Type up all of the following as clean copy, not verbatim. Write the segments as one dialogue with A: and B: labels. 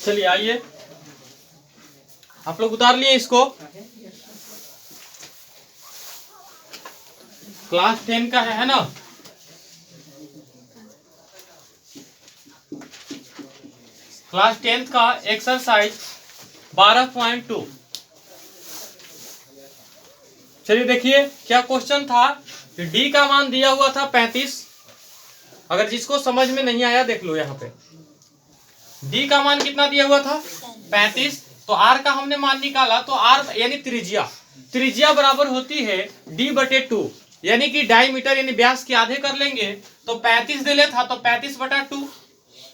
A: चलिए आइए, आप लोग उतार लिए इसको। क्लास 10 का है ना? क्लास 10 का एक्सरसाइज 12.2। चलिए देखिए क्या क्वेश्चन था। डी का मान दिया हुआ था 35। अगर जिसको समझ में नहीं आया देख लो, यहाँ पे डी का मान कितना दिया हुआ था 35। तो आर का हमने मान निकाला, तो आर यानी त्रिज्या बराबर होती है d/2, यानी कि डायमीटर यानी व्यास के आधे कर लेंगे तो 35 दे था, तो 35/2,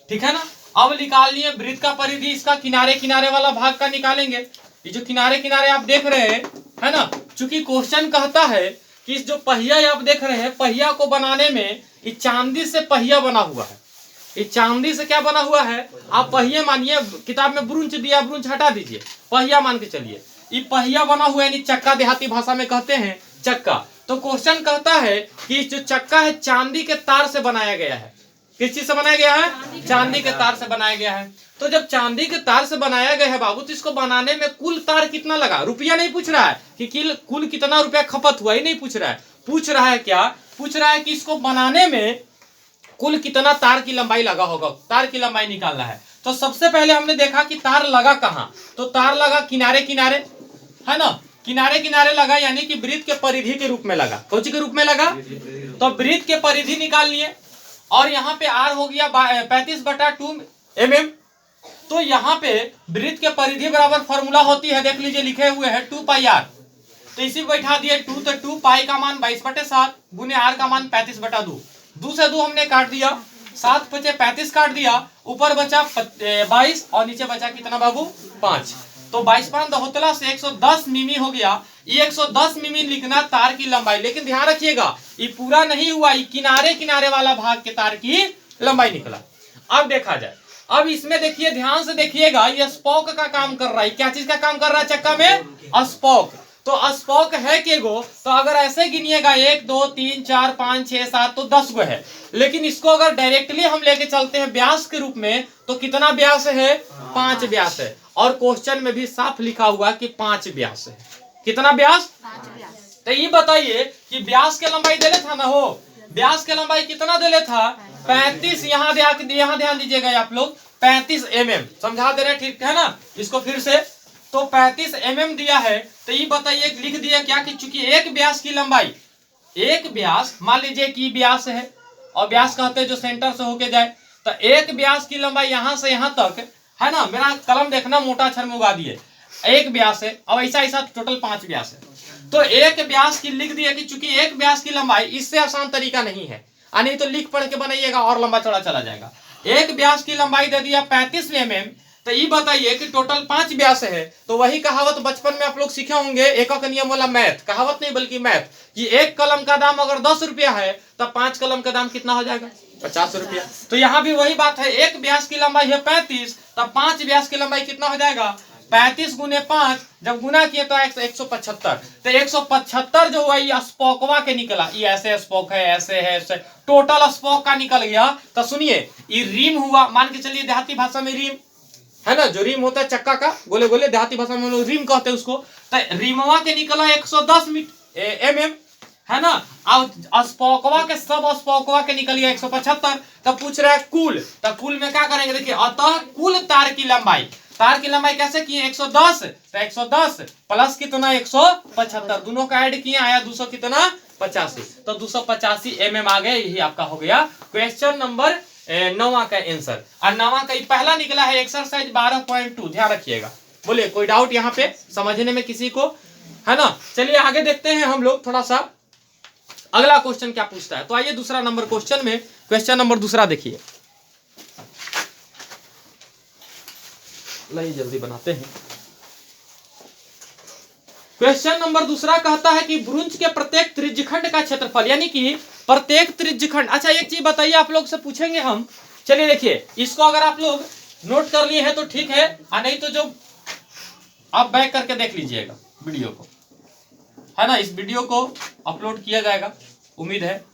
A: ठीक है ना। अब निकाल लिए वृत्त का परिधि, इसका किनारे किनारे वाला भाग का निकालेंगे। ये जो किनारे किनारे आप देख रहे हैं है ना, चूंकि क्वेश्चन कहता है कि इस जो पहिया आप देख रहे हैं, पहिया को बनाने में ये चांदी से पहिया बना हुआ है। ये चांदी से क्या बना हुआ है, आप पहिए मानिए, किताब में ब्रुंच दिया, ब्रुंच हटा दीजिए, पहिया मान के चलिए। ये पहिया बना हुआ है, यानी चक्का, देहाती भाषा में कहते हैं चक्का। तो क्वेश्चन कहता है कि जो चक्का है चांदी के तार से बनाया गया है। किस चीज से बनाया गया है? चांदी के तार से बनाया गया है। तो जब चांदी के तार से बनाया गया है बाबू, तो इसको बनाने में कुल तार कितना लगा? रुपया नहीं पूछ रहा है कि कुल कितना रुपया खपत हुआ, ही नहीं पूछ रहा है। पूछ रहा है क्या? पूछ रहा है कि इसको बनाने में कुल कितना तार की लंबाई लगा होगा, तार की लंबाई निकालना है। तो सबसे पहले हमने देखा कि तार लगा कहाँ, तो तार लगा किनारे किनारे, है ना, किनारे किनारे लगा, यानी कि वृत्त के परिधि के रूप में लगा। कौन सी के रूप में लगा? तो वृत्त के परिधि निकाल लिए, और यहाँ पे आर हो गया 35/2 mm। तो यहाँ पे वृत्त के परिधि बराबर फॉर्मूला होती है, देख लीजिए लिखे हुए हैं 2πr। तो इसी को बैठा दिए 2, तो 2π का मान 22/7 गुने आर का मान 35/2। 2 से 2 हमने काट दिया, 7 × 5 = 35 काट दिया, ऊपर बचा 22 और नीचे बचा कितना बाबू 5। तो 22 होतला से 110 मिमी हो गया। ये 110 मिमी लिखना तार की लंबाई, लेकिन ध्यान रखिएगा ये पूरा नहीं हुआ, ये किनारे किनारे वाला भाग के तार की लंबाई निकला। अब देखा जाए, अब इसमें देखिए ध्यान से देखिएगा, ये स्पोक का काम कर रहा है। क्या चीज का काम कर रहा है चक्का में? स्पोक। तो स्पोक है के गो, तो अगर ऐसे गिनिएगा 1 2 3 4 5 6 7 तो 10 गो है। लेकिन इसको अगर डायरेक्टली हम लेके चलते हैं व्यास के रूप में, तो कितना व्यास है? 5 व्यास है। और क्वेश्चन में भी साफ लिखा हुआ कि 5 व्यास है। कितना व्यास? 5 व्यास। तो ये बताइए कि व्यास के लंबाई देले था ना, हो व्यास के लंबाई कितना देले था? 35। यहाँ ध्यान दीजिएगा आप लोग, 35 mm समझा दे रहे, ठीक है ना। इसको फिर से, तो 35 mm दिया है। तो ये बताइए, लिख दिया क्या कि चूंकि एक व्यास की लंबाई, एक व्यास मान लीजिए कि व्यास है, और व्यास कहते हैं जो सेंटर से होके जाए, तो एक व्यास की लंबाई यहां से यहां तक है ना। मेरा कलम देखना, मोटा अक्षर में उगा दिए, एक व्यास है। अब ऐसा ऐसा टोटल 5 व्यास है। तो एक व्यास की लिख दिया कि चूंकि एक व्यास की लंबाई, इससे आसान तरीका नहीं है, नहीं तो लिख पढ़ के बनाइएगा और लंबा चौड़ा चला जाएगा। एक व्यास की लंबाई दे दिया 35 mm। तो ये बताइए कि टोटल 5 व्यास है। तो वही कहावत बचपन में आप लोग सीखे होंगे, एकक नियम वाला मैथ, कहावत नहीं बल्कि मैथ, कि एक कलम का दाम अगर 10 रुपया है तो 5 कलम का दाम कितना हो जाएगा? 50 रुपया। तो यहाँ भी वही बात है, एक व्यास की लंबाई है 35, तब 5 व्यास की लंबाई कितना हो जाएगा? 35 × 5, जब गुना किए तो 175। तो 175 जो हुआ ये स्पोकवा के निकला। ये ऐसे स्पोक है, ऐसे है, ऐसे टोटल स्पोक का निकल गया। तो सुनिए, ये रिम हुआ, मान के चलिए देहाती भाषा में रिम है ना, जो रिम होता है चक्का का, गोले गोले, देहाती भाषा में लोग रिम कहते हैं उसको। तो रिमवा के निकला 110 mm है ना। अब स्पोकवा के, सब स्पोकवा के निकल गया 175। तब पूछ रहा है कुल, तो कुल में क्या करेंगे? देखिए, अतः कुल तार की लंबाई, तार की लंबाई कैसे किए? 110, तो 110 प्लस कितना 175, दोनों का ऐड किए, आया 200 कितना 85। तो 285 mm आ गए। यही आपका हो गया क्वेश्चन नंबर 9 का आंसर। और 9 का पहला निकला है एक्सरसाइज 12.2। ध्यान रखिएगा। बोलिए कोई डाउट यहाँ पे समझने में किसी को, है ना। चलिए आगे देखते हैं हम लोग थोड़ा सा, अगला क्वेश्चन क्या पूछता है। तो आइए दूसरा नंबर क्वेश्चन में, क्वेश्चन नंबर दूसरा देखिए, लाइए जल्दी बनाते हैं। क्वेश्चन नंबर दूसरा कहता है कि ब्रुंच के प्रत्येक त्रिज्यखंड का क्षेत्रफल, यानी कि प्रत्येक त्रिज्यखंड। अच्छा एक चीज बताइए, आप लोग से पूछेंगे हम। चलिए देखिए, इसको अगर आप लोग नोट कर लिए हैं तो ठीक है, और नहीं तो जो आप बैक करके देख लीजिएगा वीडियो को, है ना। इस वीडियो को अपलोड किया जाएगा, उम्मीद है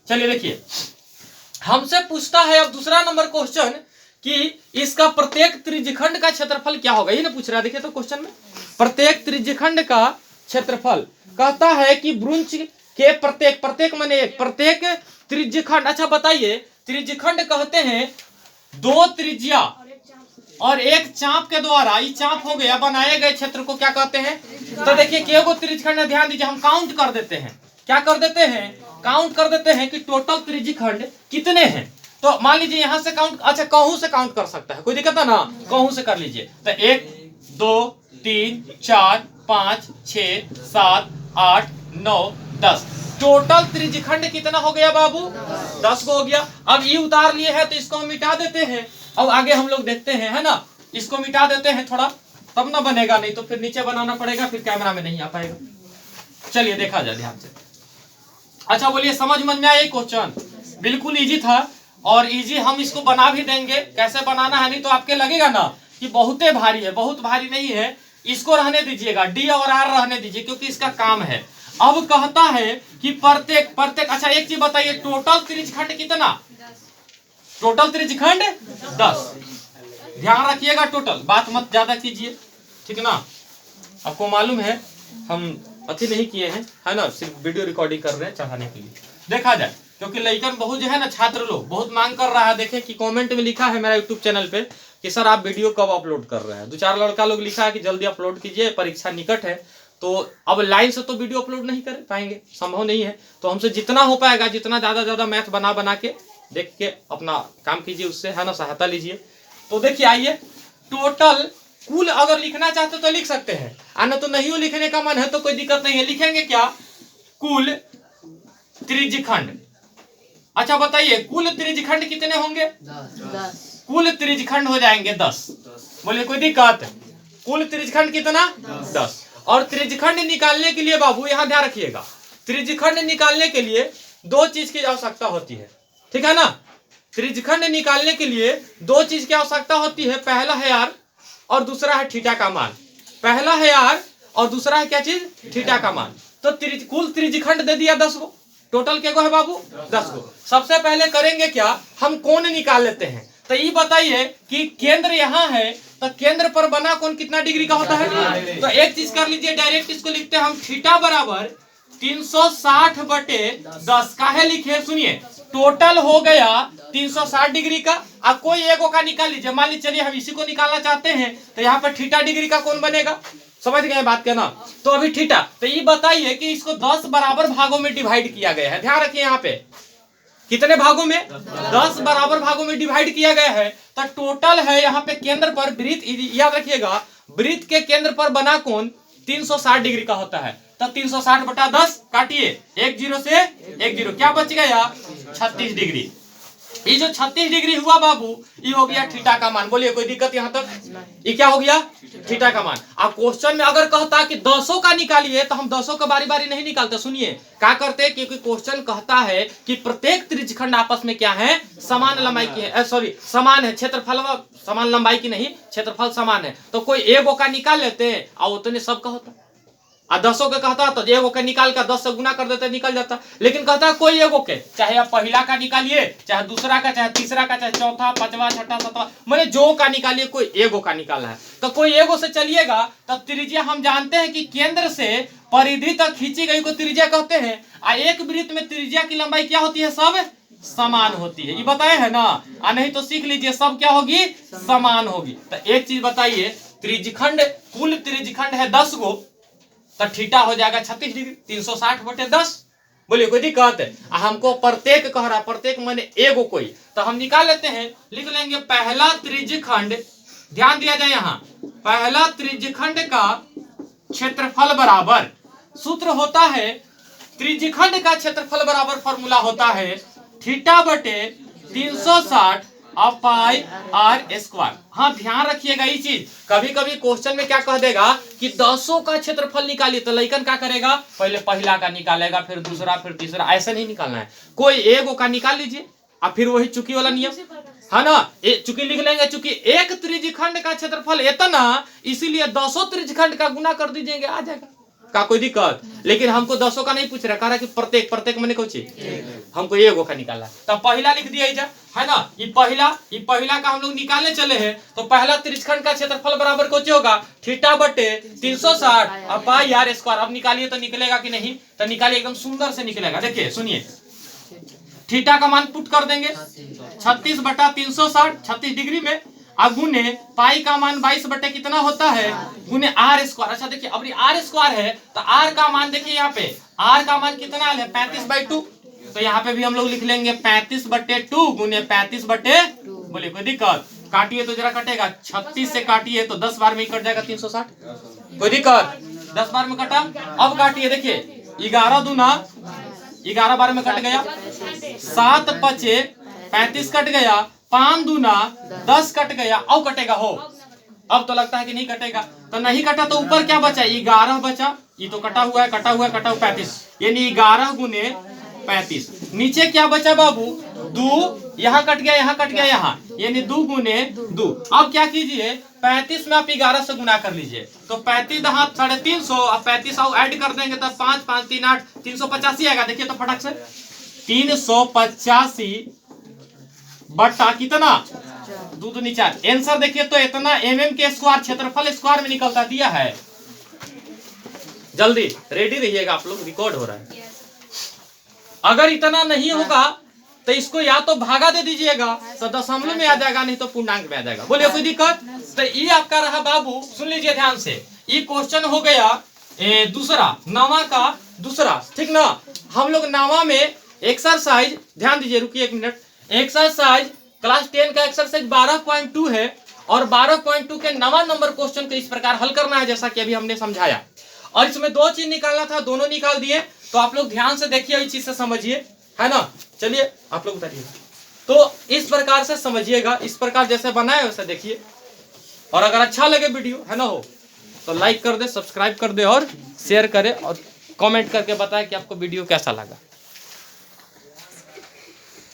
A: चलिए देखिए, हमसे पूछता है अब दूसरा नंबर क्वेश्चन कि इसका प्रत्येक त्रिज्यखंड का क्षेत्रफल क्या होगा, ये ना पूछ रहा है। देखिए तो क्वेश्चन में प्रत्येक त्रिज्यखंड का क्षेत्रफल कहता है कि ब्रुंच के प्रत्येक माने प्रत्येक त्रिज्यखंड। अच्छा बताइए, त्रिज्यखंड कहते हैं दो त्रिज्या और एक चाप के द्वारा, ये चाप हो गया, बनाए गए क्षेत्र को क्या कहते हैं। तो देखिए केगो त्रिज्यखंड, ध्यान दीजिए, हम काउंट कर देते हैं। क्या कर देते हैं, काउंट कर देते हैं कि टोटल त्रिज्यखंड कितने हैं। तो मान लीजिए यहां से काउंट, अच्छा कहूं से काउंट कर सकता है, कोई दिक्कत है ना, कहूं से कर लीजिए। तो 1 2 3 4 5 6 7 8 9 10 टोटल त्रिज्यखंड कितना हो गया बाबू, 10 को हो गया। अब ये उतार लिए है तो इसको हम मिटा देते हैं। अब आगे हम लोग देखते हैं, है ना, इसको मिटा देते हैं थोड़ा, तब ना बनेगा, नहीं तो फिर नीचे बनाना पड़ेगा, फिर कैमरा में नहीं आ पाएगा। चलिए देखा जाए ध्यान से। अच्छा बोलिए, समझ में आया ये क्वेश्चन? बिल्कुल इजी था और इजी हम इसको बना भी देंगे। कैसे बनाना है, नहीं तो आपके लगेगा ना कि बहुते भारी है, बहुत भारी नहीं है। इसको रहने दीजिएगा, डी और आर रहने दीजिए, क्योंकि इसका काम है। अब कहता है कि प्रत्येक, अच्छा एक चीज बताइए, टोटल त्रिज्यखंड कितना, टोटल त्रिज्यखंड 10। ध्यान रखिएगा, टोटल बात मत ज्यादा कीजिए, ठीक ना। आपको मालूम है हम अति नहीं किए हैं, है ना, सिर्फ वीडियो रिकॉर्डिंग कर रहे हैं चढ़ाने के लिए। देखा जाए, क्योंकि लड़कन बहुत जो है ना, छात्र लोग बहुत मांग कर रहा है। देखें कि कमेंट में लिखा है मेरा यूट्यूब चैनल पे कि सर आप वीडियो कब अपलोड कर रहे हैं। 2-4 लड़का लोग लिखा है कि जल्दी अपलोड कीजिए, परीक्षा निकट है। तो अब लाइन से तो वीडियो अपलोड नहीं कर पाएंगे, संभव नहीं है। तो हमसे जितना हो पाएगा, जितना ज्यादा मैथ बना के देख के अपना काम कीजिए, उससे है ना सहायता लीजिए। तो देखिए आइए, टोटल कुल अगर लिखना चाहते तो लिख सकते हैं, आना तो नहीं हो, लिखने का मन है तो कोई दिक्कत नहीं है। लिखेंगे क्या, कुल त्रिज्यखंड। अच्छा बताइए, कुल त्रिज्यखंड कितने होंगे,
B: 10।
A: कुल त्रिज्यखंड हो जाएंगे 10। बोलिए कोई दिक्कत, कुल त्रिज्यखंड कितना, 10। और त्रिज्यखंड निकालने के लिए बाबू यहां ध्यान रखिएगा, त्रिज्यखंड निकालने के लिए दो चीज की आवश्यकता होती है, ठीक है ना। त्रिज्यखंड निकालने के लिए दो चीज की आवश्यकता होती है, पहला है आर और दूसरा है थीटा का मान। पहला है आर और दूसरा है क्या चीज, थीटा का मान। तो कुल त्रिज्यखंड दे दिया 10 को, टोटल क्या को है बाबू, 10 को। सबसे पहले करेंगे क्या, हम कोण निकाल लेते हैं। तो ये बताइए कि केंद्र यहाँ है, तो केंद्र पर बना कोण कितना डिग्री का होता है। तो एक चीज कर लीजिए, डायरेक्ट इसको लिखते हैं हम, थीटा बराबर 360/10। काहे लिखे, सुनिए, टोटल हो गया 360 डिग्री का। अब कोई एगो का निकाल लीजिए, मान लीजिए चलिए हम इसी को निकालना चाहते हैं, तो यहाँ पर थीटा डिग्री का कोण बनेगा। समझ गए बात क्या ना। तो अभी थीटा, तो ये बताइए कि इसको 10 बराबर भागों में डिवाइड किया गया है। ध्यान रखिए यहाँ पे कितने भागों में, 10 बराबर भागों में डिवाइड किया गया है। तो टोटल है यहाँ पे केंद्र पर वृत्त, याद रखिएगा वृत्त के केंद्र पर बना कोण 360 डिग्री का होता है। तो 360/10 काटिए, 1 0 से 1 0, क्या बच गया, 36 डिग्री। ये जो 36 डिग्री हुआ बाबू, ये हो गया थीटा का मान। बोलिए कोई दिक्कत यहाँ तक, ये क्या हो गया, थीटा का मान। अब क्वेश्चन में अगर कहता कि 10 का निकालिए, तो हम 10 का बारी बारी नहीं निकालते। सुनिए क्या करते हैं, क्योंकि क्वेश्चन कहता है कि प्रत्येक त्रिज्यखंड आपस में क्या है, समान लंबाई की है, सॉरी समान है, क्षेत्रफल समान लंबाई की नहीं, क्षेत्रफल समान है। तो कोई एगो का निकाल लेते हैं और उतने सब का होता। 10 का कहता तो एगो के निकाल कर 10 से गुना कर देते, निकल जाता। लेकिन कहता कोई एगो के, चाहे आप पहला का निकालिए, चाहे दूसरा का, चाहे तीसरा का, चाहे चौथा, पांचवा, छठा, सातवां, मैंने जो का निकालिए, कोई एगो का निकालना है। तो कोई एगो से चलिएगा, तब त्रिज्या हम जानते हैं कि केंद्र से परिधि तक खींची गई को त्रिज्या कहते हैं। एक वृत्त में त्रिज्या की लंबाई क्या होती है, सब समान होती है। ये बताए है ना, नहीं तो सीख लीजिए, सब क्या होगी, समान होगी। तो एक चीज बताइए, त्रिज्यखंड, कुल त्रिज्यखंड है 10 गो, तो थीटा हो जाएगा 36 डिग्री, 360/10। बोलिए कोई दिक्कत है। हमको प्रत्येक कह रहा, प्रत्येक माने एगो कोई, तो हम निकाल लेते हैं, लिख लेंगे पहला त्रिज्यखंड। ध्यान दिया जाए, यहाँ पहला त्रिज्यखंड का क्षेत्रफल बराबर, सूत्र होता है त्रिज्यखंड का क्षेत्रफल बराबर, फॉर्मूला होता है θ/360 πr²। हाँ ध्यान रखिएगा ये चीज, कभी कभी क्वेश्चन में क्या कह देगा कि 10 का क्षेत्रफल निकालिए, तो लइकन क्या करेगा, पहले पहला का निकालेगा, फिर दूसरा, फिर तीसरा, ऐसा नहीं निकालना है। कोई एगो का निकाल लीजिए, और फिर वही चुकी वाला नियम है ना, चुकी लिख लेंगे। चूंकि एक त्रिज्यखंड का क्षेत्रफल इतना, इसीलिए 10 त्रिज्यखंड का गुना कर दीजिएगा, आ जाएगा। का कोई दिक्कत? लेकिन हमको 10 का नहीं पूछ रहा, कह रहा कि प्रत्येक मैंने कुछ हमको एगो का निकाला। तो पहला लिख दिया जा, है ना। ये पहला का हम लोग निकालने चले हैं। तो पहला त्रिज्यखंड का क्षेत्रफल बराबर कुछ होगा थीटा बटे 360 अब पाई आर स्क्वायर। अब निकालिए तो निकलेगा कि नहीं? तो निकालिए, एकदम सुंदर से निकलेगा। देखिए सुनिए, थीटा का मान पुट कर देंगे 36 बटा 360 36 डिग्री में, अब गुने पाई का मान 22 बटे कितना होता है गुने आर स्क्वायर। अच्छा देखिए, अब आर स्क्वायर है तो आर का मान देखिए, यहाँ पे आर का मान कितना है 35/2। तो यहाँ पे भी हम लोग लिख लेंगे 35/2 गुने 35/2। बोले कोई दिक्कत? काटिए तो जरा कटेगा, 36 से काटिए तो 10 बार में ही कट जाएगा 360। कोई दिक्कत? 10 बार में कटा। अब काटिए, देखिए 11 दूना 11 बार में कट गया, 7 पचे 35 कट गया, 5 दूना 10 कट गया। अब कटेगा हो? अब तो लगता है कि नहीं कटेगा। तो नहीं कटा तो ऊपर क्या बचा? 11 बचा। ये तो कटा हुआ है 35, यानी 11 गुने 35। नीचे क्या बचा बाबू? 2, यहाँ कट गया, यहाँ कट गया, यहाँ, यानी 2 गुने 2। अब क्या कीजिए, 35 में आप 11 से गुना कर लीजिए। तो 35 दहा 350, अब 35 और ऐड कर देंगे तो 5 5 3 8 385 आएगा। देखिए तो फटाक से 385 बट्टा कितना 2 दूनी 4। आंसर देखिए तो इतना mm के स्क्वायर क्षेत्रफल स्क्वायर में निकलता दिया है। जल्दी रेडी रहिएगा आप लोग, रिकॉर्ड हो रहा है। अगर इतना नहीं होगा तो इसको या तो भागा दे दीजिएगा तो दशमलव में आ जाएगा, नहीं तो पूर्णांक में आ जाएगा। बोलिए कोई दिक्कत? तो ये आपका रहा बाबू, सुन लीजिए ध्यान से। ये क्वेश्चन हो गया दूसरा, नावा का दूसरा, ठीक ना। हम लोग नावा में एक्सरसाइज, ध्यान दीजिए, रुकिए 1 मिनट। एक्सरसाइज क्लास 10 का एक्सरसाइज 12.2 है और 12.2 के 9वां नंबर क्वेश्चन को इस प्रकार हल करना है जैसा कि अभी हमने समझाया। और इसमें 2 चीज निकालना था, दोनों निकाल दिए। तो आप लोग ध्यान से देखिए, इस चीज से समझिए, है ना। चलिए आप लोग बताइए। तो इस प्रकार से समझिएगा, इस प्रकार जैसे बनाए वैसे देखिए। और अगर अच्छा लगे वीडियो, है ना हो, तो लाइक कर दे, सब्सक्राइब कर दे और शेयर करे और कमेंट करके बताए कि आपको वीडियो कैसा लगा।